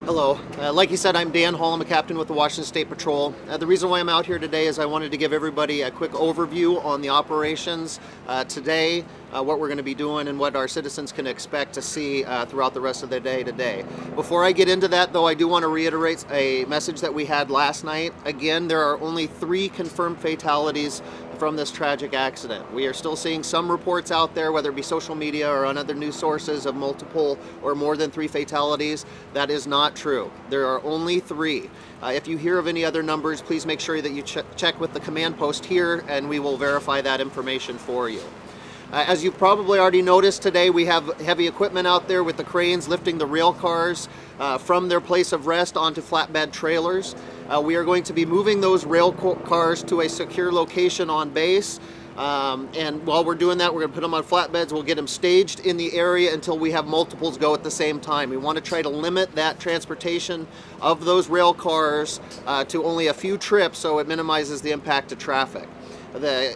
Hello. Like you said, I'm Dan Hall. I'm a captain with the Washington State Patrol. The reason why I'm out here today is I wanted to give everybody a quick overview on the operations today, what we're going to be doing, and what our citizens can expect to see throughout the rest of the day today. Before I get into that, though, I do want to reiterate a message that we had last night. Again, there are only 3 confirmed fatalities from this tragic accident. We are still seeing some reports out there, whether it be social media or on other news sources, of multiple or more than 3 fatalities. That is not true. There are only 3. If you hear of any other numbers, please make sure that you check with the command post here, and we will verify that information for you. As you've probably already noticed today, we have heavy equipment out there with the cranes lifting the rail cars from their place of rest onto flatbed trailers. We are going to be moving those rail cars to a secure location on base. And while we're doing that, we're going to put them on flatbeds. We'll get them staged in the area until we have multiples go at the same time. We want to try to limit that transportation of those rail cars to only a few trips, so it minimizes the impact to traffic. The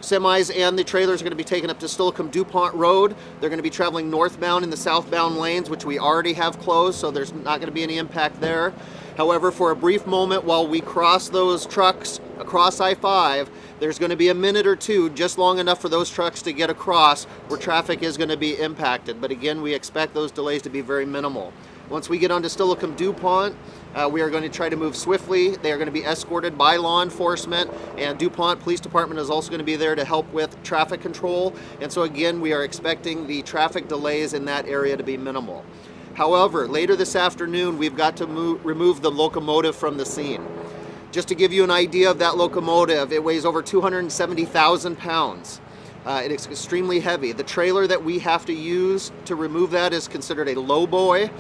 semis and the trailers are going to be taken up to Stillicum-DuPont Road. They're going to be traveling northbound in the southbound lanes, which we already have closed, so there's not going to be any impact there. However, for a brief moment while we cross those trucks across I-5, there's going to be a minute or two, just long enough for those trucks to get across, where traffic is going to be impacted. But again, we expect those delays to be very minimal. Once we get onto Stillicum-DuPont, we are going to try to move swiftly. They are going to be escorted by law enforcement, and DuPont Police Department is also going to be there to help with traffic control. And so again, we are expecting the traffic delays in that area to be minimal. However, later this afternoon, we've got to remove the locomotive from the scene. Just to give you an idea of that locomotive, it weighs over 270,000 pounds. It is extremely heavy. The trailer that we have to use to remove that is considered a low boy.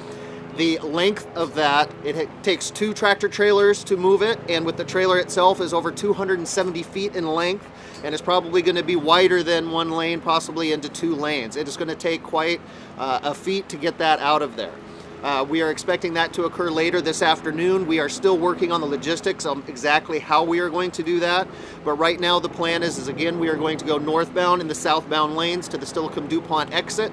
The length of that, it takes 2 tractor trailers to move it, and with the trailer itself is over 270 feet in length, and it's probably going to be wider than 1 lane, possibly into 2 lanes. It is going to take quite a feat to get that out of there. We are expecting that to occur later this afternoon. We are still working on the logistics on exactly how we are going to do that, but right now the plan is again, we are going to go northbound in the southbound lanes to the Stillicum-DuPont exit.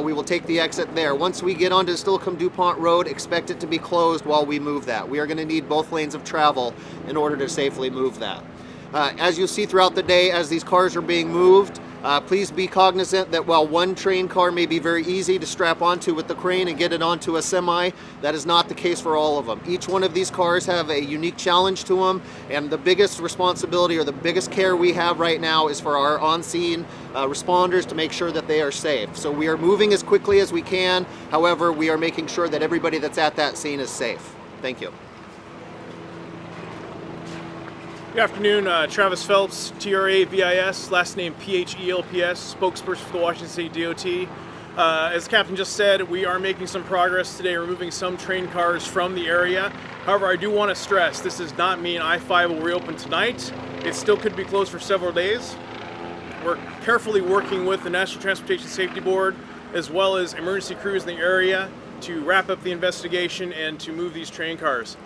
We will take the exit there. Once we get onto Stillicum-DuPont Road, expect it to be closed while we move that. We are going to need both lanes of travel in order to safely move that. As you'll see throughout the day, as these cars are being moved, please be cognizant that while one train car may be very easy to strap onto with the crane and get it onto a semi, that is not the case for all of them. Each one of these cars have a unique challenge to them, and the biggest responsibility or the biggest care we have right now is for our on-scene responders to make sure that they are safe. So we are moving as quickly as we can. However, we are making sure that everybody that's at that scene is safe. Thank you. Good afternoon, Travis Phelps, TRA-VIS, last name PHELPS, spokesperson for the Washington State DOT. As the captain just said, we are making some progress today, removing some train cars from the area. However, I do want to stress, this does not mean I-5 will reopen tonight. It still could be closed for several days. We're carefully working with the National Transportation Safety Board, as well as emergency crews in the area, to wrap up the investigation and to move these train cars.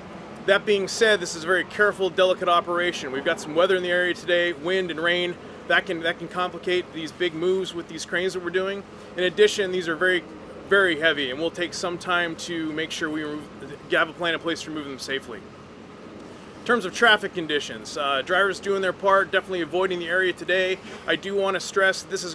That being said, this is a very careful, delicate operation. We've got some weather in the area today, wind and rain. That can complicate these big moves with these cranes that we're doing. In addition, these are very, very heavy, and we'll take some time to make sure we have a plan in place to remove them safely. In terms of traffic conditions, drivers doing their part, definitely avoiding the area today. I do want to stress this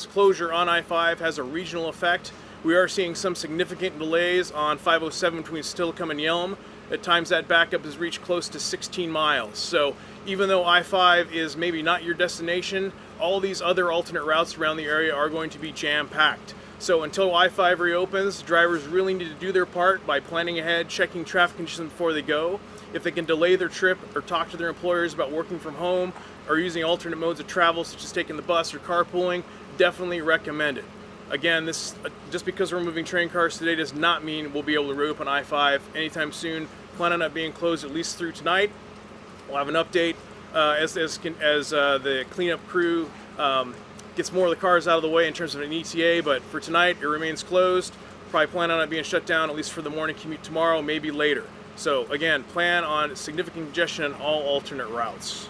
closure on I-5 has a regional effect. We are seeing some significant delays on 507 between Stillicum and Yelm. At times that backup has reached close to 16 miles. So even though I-5 is maybe not your destination, all these other alternate routes around the area are going to be jam-packed. So until I-5 reopens, drivers really need to do their part by planning ahead, checking traffic conditions before they go. If they can delay their trip or talk to their employers about working from home or using alternate modes of travel such as taking the bus or carpooling, definitely recommend it. Again, just because we're moving train cars today does not mean we'll be able to reopen I-5 anytime soon. Plan on it being closed at least through tonight. We'll have an update as the cleanup crew gets more of the cars out of the way in terms of an ETA, but for tonight it remains closed. Probably plan on it being shut down at least for the morning commute tomorrow, maybe later. So again, plan on significant congestion on all alternate routes.